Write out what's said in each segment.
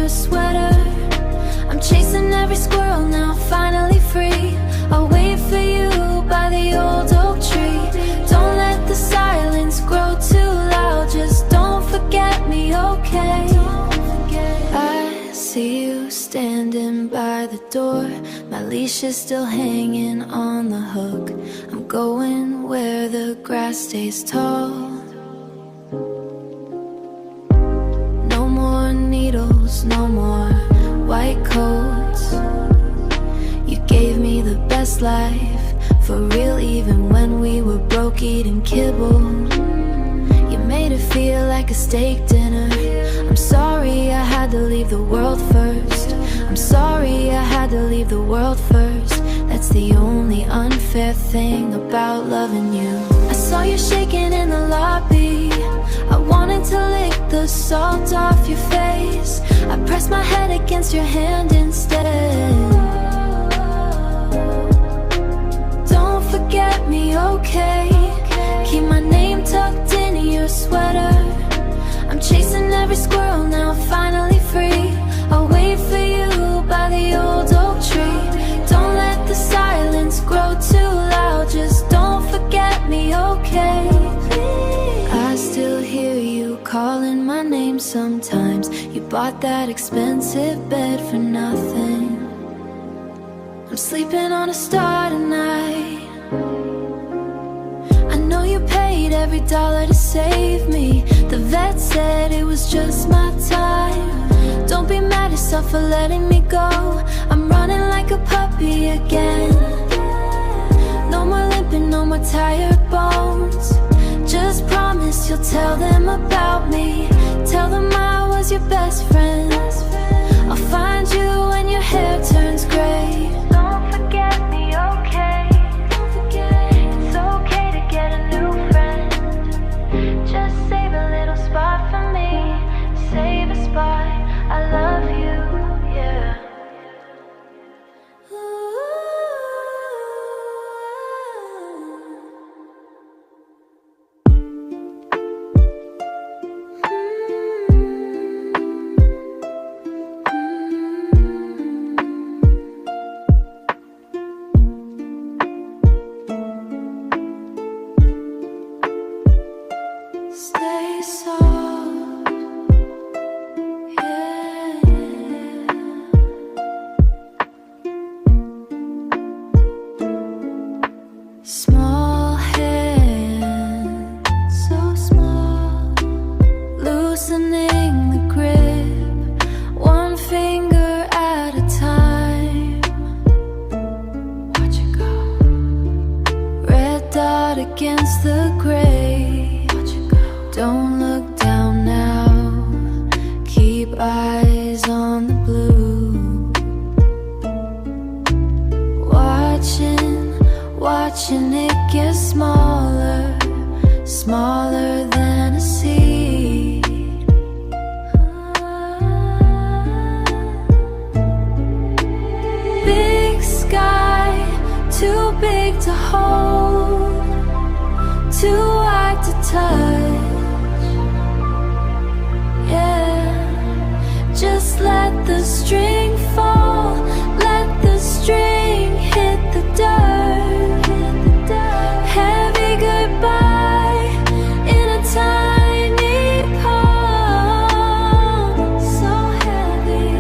your sweater. I'm chasing every squirrel now, finally free. I'll wait for you by the old oak tree. Don't let the silence grow too loud, just don't forget me, okay? I see you standing by the door. My leash is still hanging on the hook. I'm going where the grass stays tall. No more needles, no more white coats. You gave me the best life, for real, even when we were broke eating kibble. You made it feel like a steak dinner. I'm sorry I had to leave the world first. I'm sorry I had to leave the world first. That's the only unfair thing about loving you. I saw you shaking in the lobby. I wanted to lick the salt off your face. I pressed my head against your hand instead. Don't forget me, okay? Keep my name tucked in your sweater. I'm chasing every squirrel now, finally free. I'll wait for you by the old oak tree. Don't let the silence grow too loud, just don't forget me, okay? I still hear you calling my name sometimes. You bought that expensive bed for nothing. I'm sleeping on a star tonight. I know you paid every dollar to save me. The vet said it was just my time. Don't be mad at yourself for letting me go. I'm running like a puppy again. No more limping, no more tired bones. Just promise you'll tell them about me. Tell them I was your best friend. I'll find you when your hair turns gray. Don't forget me, okay? It's okay to get a new friend. Just save a little spot for me. Save a spot, I love you, yeah. Stay soft, yeah. Small hand, so small, loosening the grip, one finger at a time. Watch it go. Red dot against the gray. Don't look down now, keep eyes on the blue. Watching it get smaller, smaller than a seed. Big sky, too big to hold, too wide to touch. Just let the string fall, let the string hit the dirt. Heavy goodbye in a tiny palm. So heavy,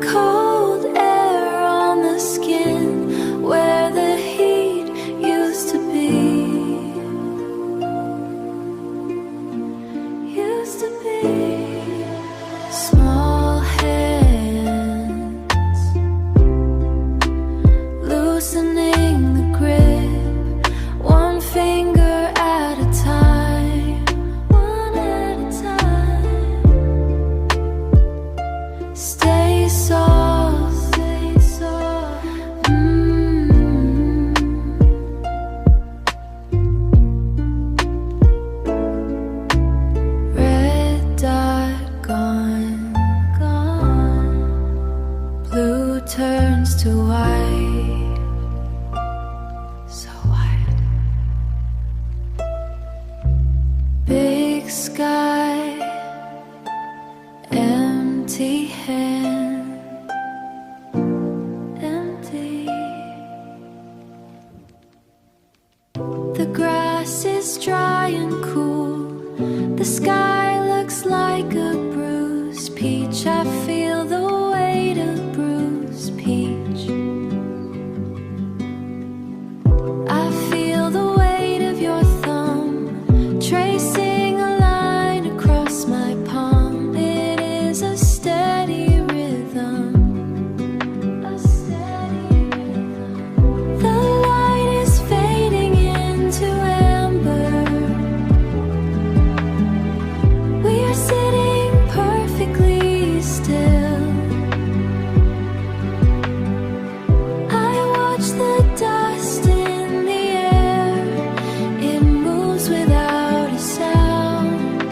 cold air on the skin where the heat used to be. Used to be. Small hands, loosening the grip, one finger at a time, one at a time. Stay soft, stay soft. Red dot gone, gone. Blue turns to white, so white. Big sky, empty head. is dry and cool. The sky looks like a bruised peach. I feel the weight of bruised peach. I feel the weight of your thumb tracing a line across my palm. It is a steady rhythm. A steady rhythm. The light is fading into amber. We are sitting perfectly still. I watch the dust in the air. It moves without a sound.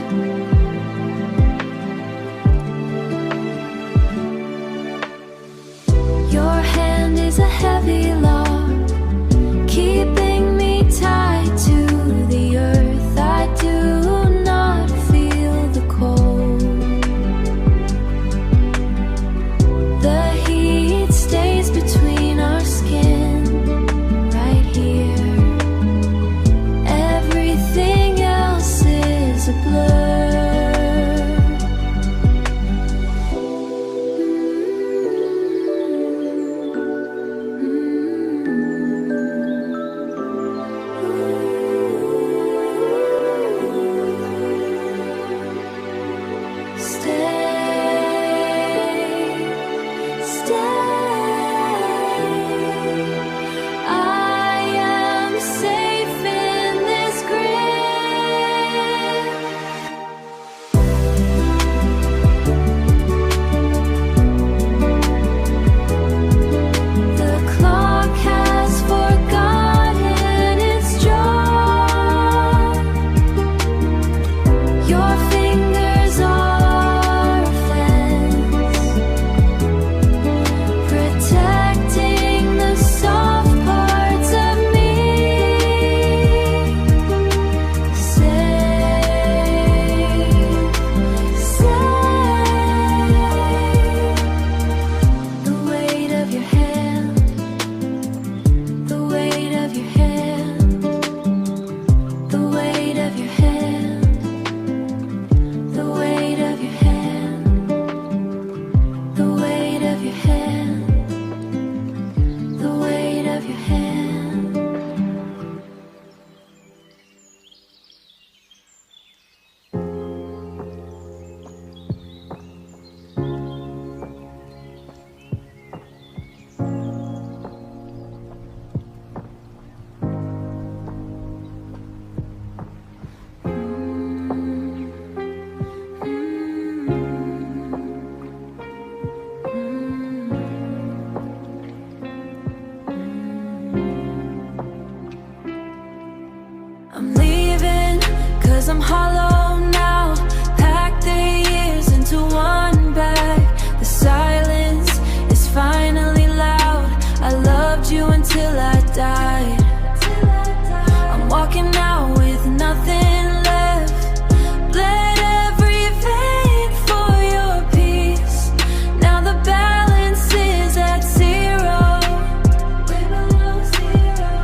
Your hand is a heavy log, keeping me tied to the earth. I do not feel the cold. The heat stays between our skin, right here. Everything else is a blur. I'm leaving, cause I'm hollow now. Pack the years into one bag. The silence is finally loud. I loved you until I died. I'm walking out with nothing left. Bled every vein for your peace. Now the balance is at zero.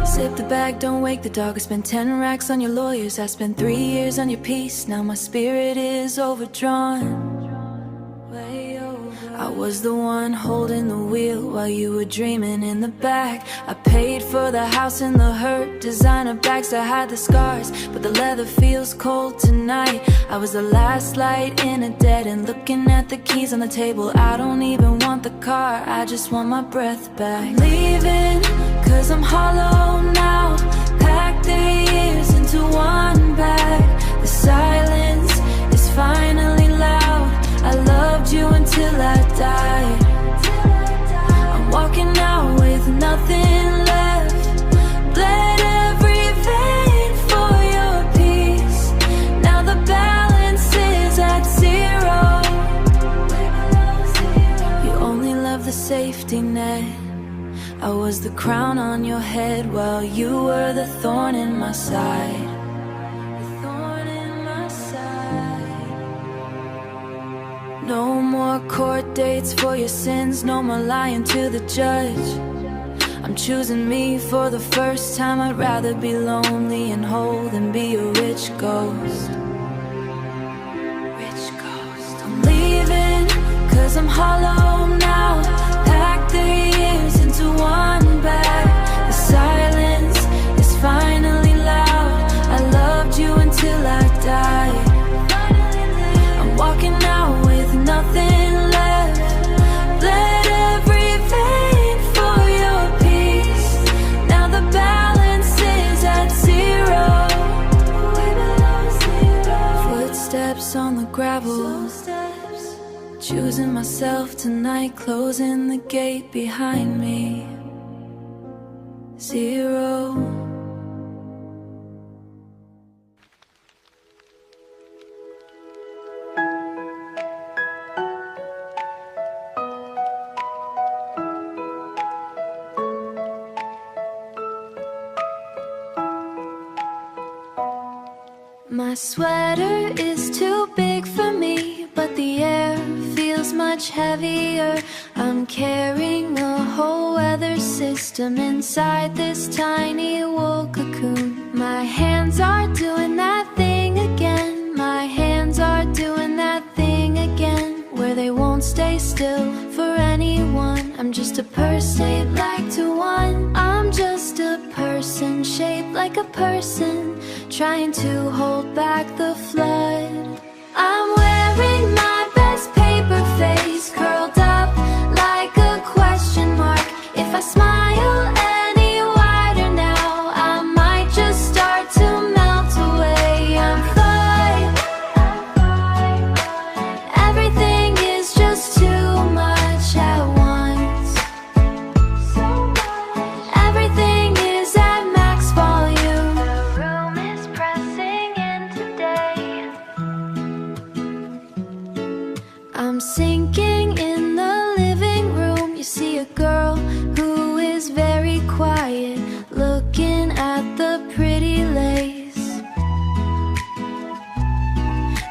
Sip the bag, don't wake the dog. I spent 10 racks on your lawyers. I spent 3 years on your peace. Now my spirit is overdrawn. Way over. I was the one holding the wheel while you were dreaming in the back. I paid for the house and the hurt. Designer bags to hide the scars, but the leather feels cold tonight. I was the last light in a dead end, looking at the keys on the table. I don't even want the car, I just want my breath back. I'm leaving, cause I'm hollow now. Pack the years into one bag. The silence is finally loud. I loved you until I died. I'm walking out with nothing left. Bled every vein for your peace. Now the balance is at zero. You only love the safety net. I was the crown on your head while you were the thorn in my side. The thorn in my side. No more court dates for your sins. No more lying to the judge. I'm choosing me for the first time. I'd rather be lonely and whole than be a rich ghost. I'm leaving, cause I'm hollow now. Pack the years into one bag. The silence is finally loud. I loved you until I died. I'm walking out with nothing left. Bled every vein for your peace. Now the balance is at zero. Footsteps on the gravel. Choosing myself tonight, closing the gate behind me. Zero. My sweater is too big for me, but the air feels much heavier. I'm carrying a whole weather system inside this tiny wool cocoon. My hands are doing that thing again. My hands are doing that thing again, where they won't stay still for anyone. I'm just a purse shaped like to one. I'm just a person shaped like a person, trying to hold back the flood. I'm wearing my best paper face, curled up like a question mark. If I smile any wider now, I might just start to melt away. I'm fine. Everything is just too much at once. Everything is at max volume. The room is pressing in today. I'm sinking in the living room. You see a girl who is very quiet, looking at the pretty lace.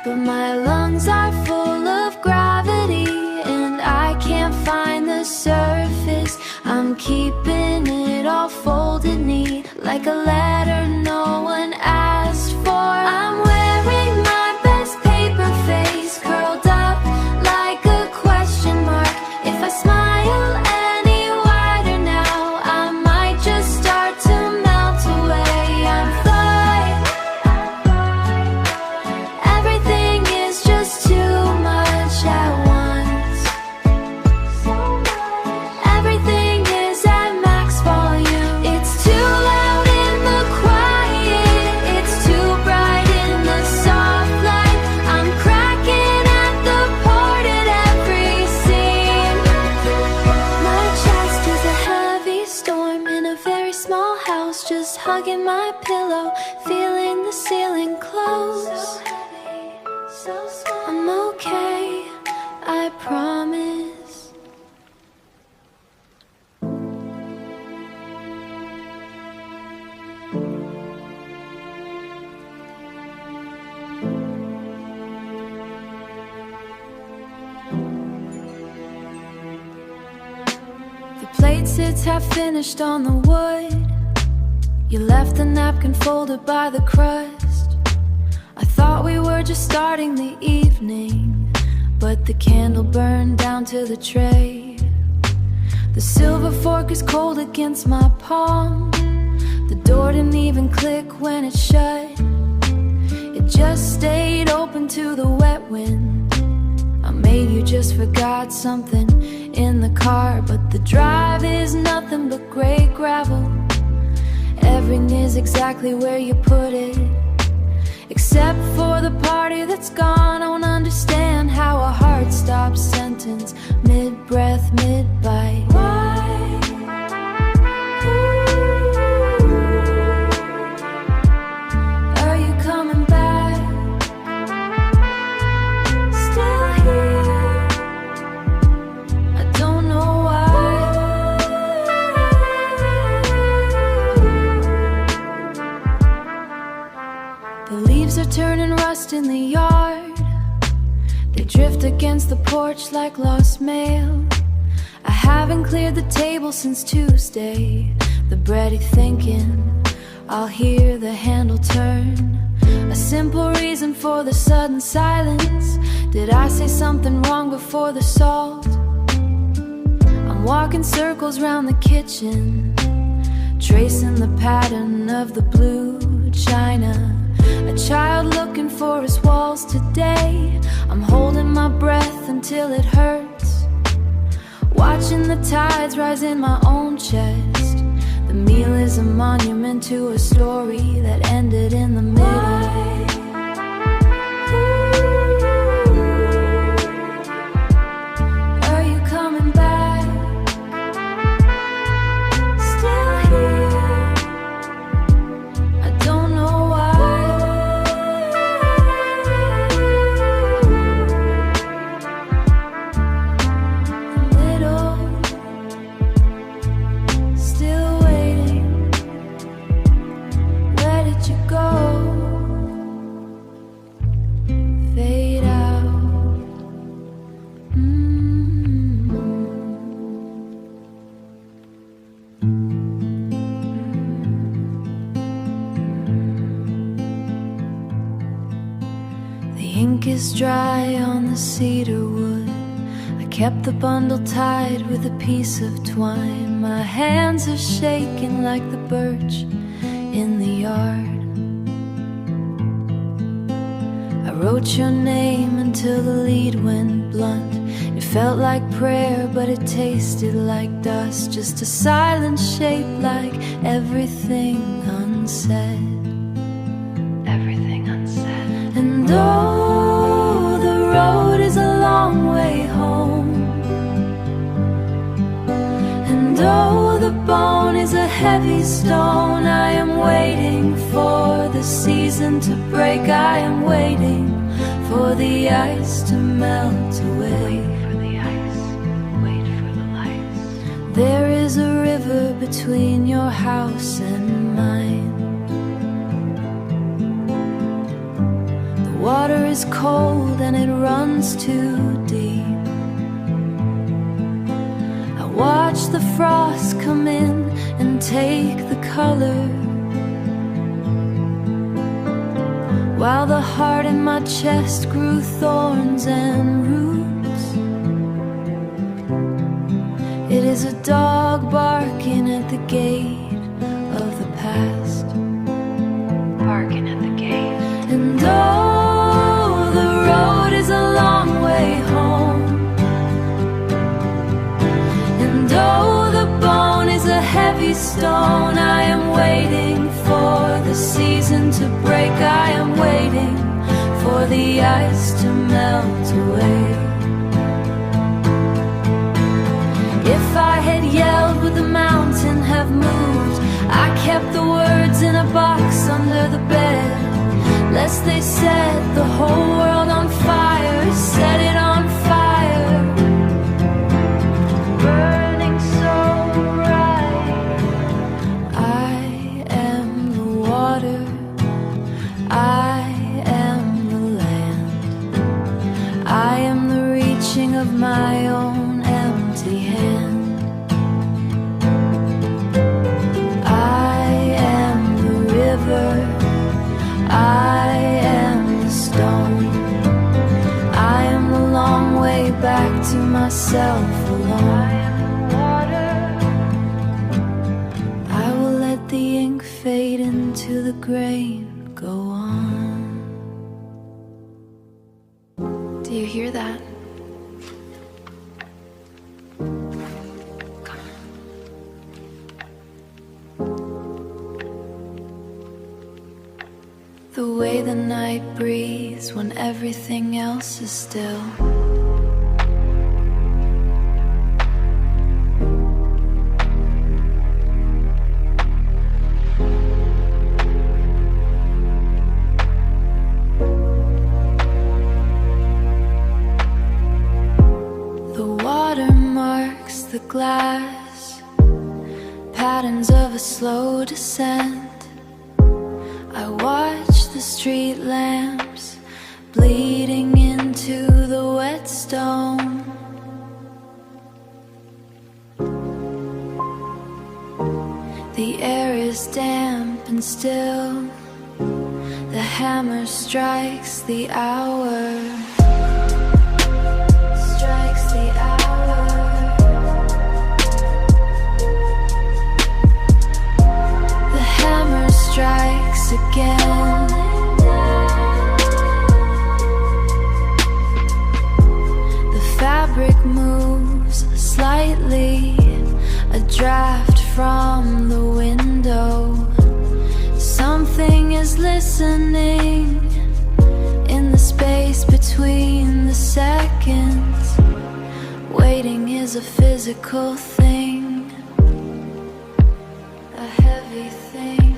But my lungs are full of gravity, and I can't find the surface. I'm keeping it all folded neat, like a letter no one asked for. I'm wearing my best paper face, curled up like a question mark. If I smile any wider now, I might just start to melt away. I'm fine. Everything is just too much at once. Everything is at max volume. It's too loud in the quiet. It's too bright in the soft light. I'm cracking at the port at every seam. My chest is a heavy storm in a very small house, just hugging my pillow, feeling the ceiling close. I'm okay, I promise. The plate sits half finished on the wood. You left the napkin folded by the crust. I thought we were just starting the evening, but the candle burned down to the tray. The silver fork is cold against my palm. The door didn't even click when it shut. It just stayed open to the wet wind. Maybe you just forgot something in the car, but the drive is nothing but gray gravel. Everything is exactly where you put it, except for the party that's gone. I won't understand how a heart stops sentence mid-breath, mid-bite. Why? Are you coming back? Still here? I don't know why. The leaves are turning rust in the yard. They drift against the porch like lost mail. I haven't cleared the table since Tuesday. The bready thinking I'll hear the handle turn. A simple reason for the sudden silence. Did I say something wrong before the salt? I'm walking circles round the kitchen, tracing the pattern of the blue china. A child looking for his walls today. I'm holding my breath until it hurts, watching the tides rise in my own chest. The meal is a monument to a story that ended in the middle. Is dry on the cedar wood. I kept the bundle tied with a piece of twine. My hands are shaking like the birch in the yard. I wrote your name until the lead went blunt. It felt like prayer, but it tasted like dust. Just a silent shape like everything unsaid. Everything unsaid. And oh, the road is a long way home. And oh, the bone is a heavy stone. I am waiting for the season to break. I am waiting for the ice to melt away. Wait for the ice, wait for the lights. There is a river between your house and mine. Water is cold and it runs too deep. I watch the frost come in and take the color, while the heart in my chest grew thorns and roots. It is a dog barking at the gate of the past. Barking at the gate. And oh, the road is a long way home. And oh, the bone is a heavy stone. I am waiting for the season to break. I am waiting for the ice to melt away. If I had yelled, would the mountain have moved? I kept the words in a box under the bed, lest they set the whole world on fire. Set it on fire, burning so bright. I am the water, I am the land. I am the reaching of my own empty hand. I am the river, I am the stone. I am the long way back to myself alone. I am the water. I will let the ink fade into the grain. Go on. Do you hear that? The way the night breathes when everything else is still. The water marks the glass, patterns of a slow descent. I watch the street lamps bleed bleeding into the wet stone. The air is damp and still. The hammer strikes the hour. Strikes the hour. The hammer strikes again. The fabric moves slightly. A draft from the window. Something is listening in the space between the seconds. Waiting is a physical thing, a heavy thing.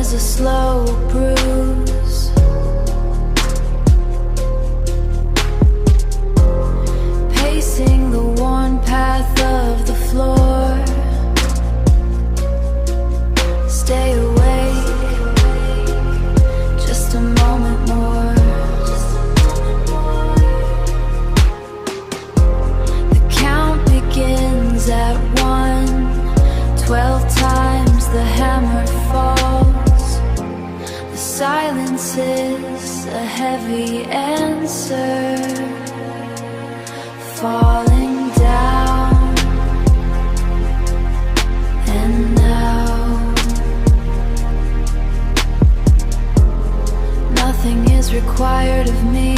A slow bruise. Pacing the worn path of the floor. Stay awake, just a moment more. The count begins at 1. 12 times the hammer falls. Silence is a heavy answer, falling down. And now nothing is required of me.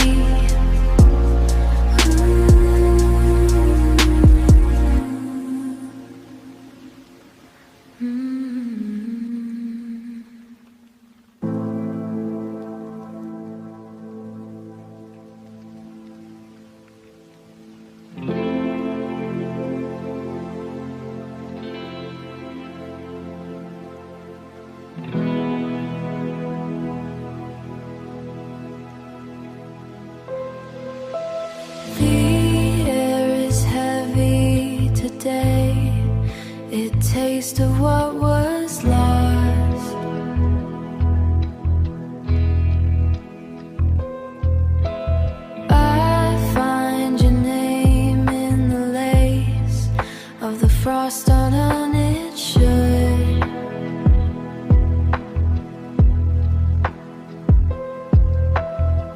Taste of what was lost. I find your name in the lace of the frost on it should.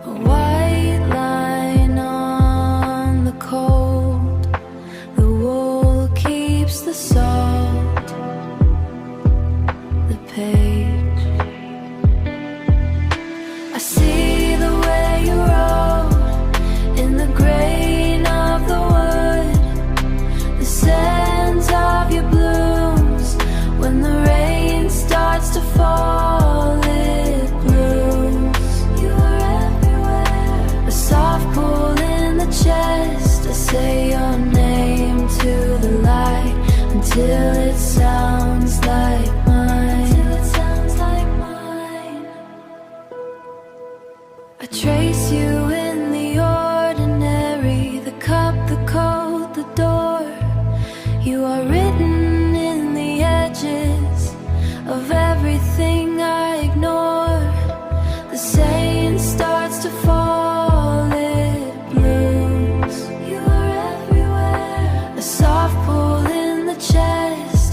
A white line on the cold. The wool keeps the salt. Page. I see the way you wrote in the grain of the wood, the scent of your blooms. When the rain starts to fall, it blooms. You are everywhere. A soft pull in the chest. I say your name to the light until it sounds like trace you in the ordinary, the cup, the coat, the door. You are written in the edges of everything I ignore. The saying starts to fall, it blooms. You are everywhere. A soft pull in the chest.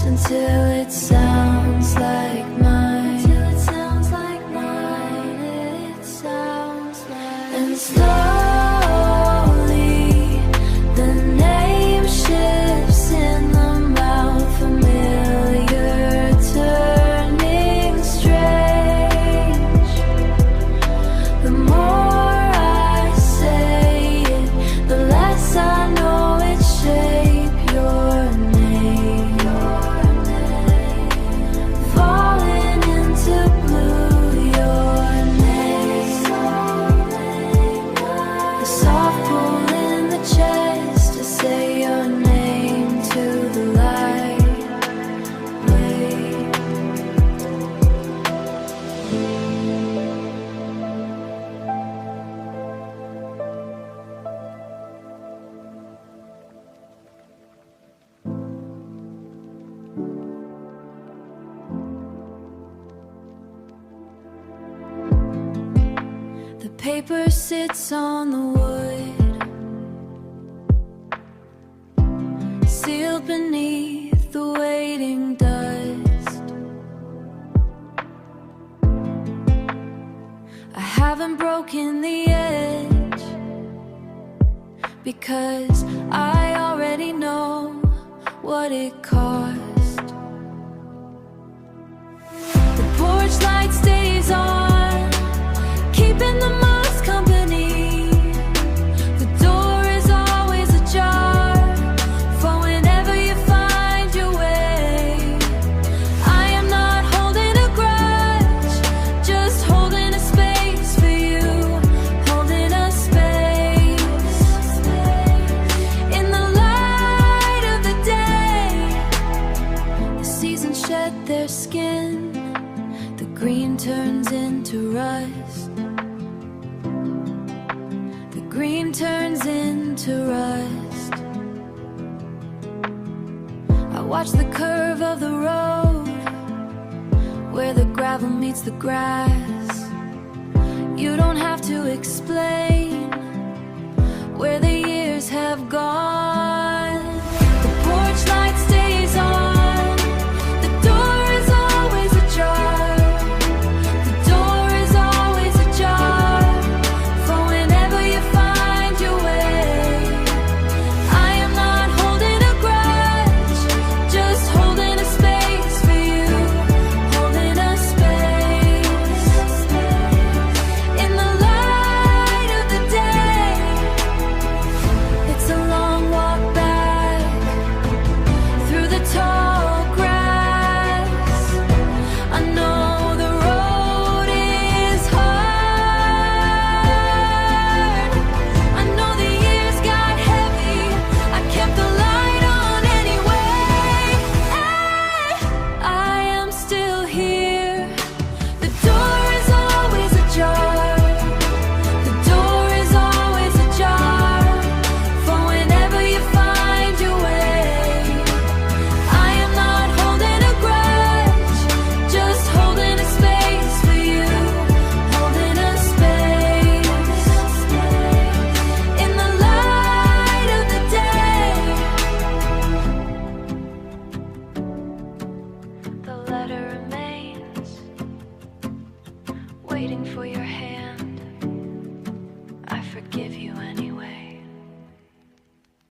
paper sits on the wood, sealed beneath the waiting dust. I haven't broken the edge, because I already know what it cost. The porch light stays on, keeping the moss company. The door is always ajar for whenever you find your way. I am not holding a grudge, just holding a space for you, holding a space. In the light of the day, the seasons shed their skin, the green turns into rust. The green turns into rust. I watch the curve of the road, where the gravel meets the grass. You don't have to explain where the years have gone. The porch light stays on, the door is always ajar. The door is always ajar for whenever you find your way. I am not holding a grudge, just holding a space for you, holding a space. In the light of the day, it's a long walk back through the tall grass. I know the road is hard. I know the years got heavy, I kept the light on anyway. I am still here. The door is always ajar. The door is always ajar for whenever you find your way. I am not holding a grudge, just holding a space for you, holding a space. In the light of the day, the letter remains, waiting for your